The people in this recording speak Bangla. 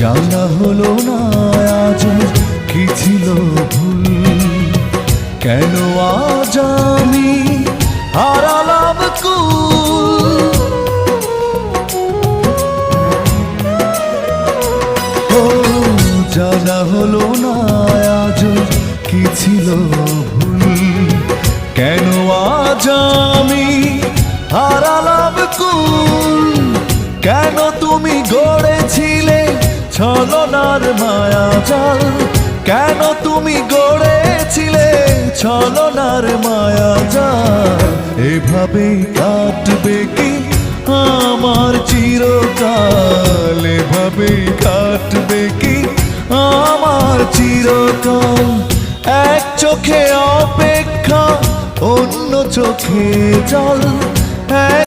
জানা হলো না আজ কি ছিল ভুল, কেন আজ আমি হারালাম কুল। ও জানা হলো না আজ কি ছিল ভুল, কেন আজ আমি হারালাম কুল। কেন তুমি গড়েছিলে ছলনার মায়া জাল, কেন তুমি গড়েছিলে ছলনার মায়া জাল। এভাবেই কাটবে কি আমার চিরকাল, এভাবেই কাটবে কি আমার চিরকাল। এক চোখে অপেক্ষা অন্য চোখে জল,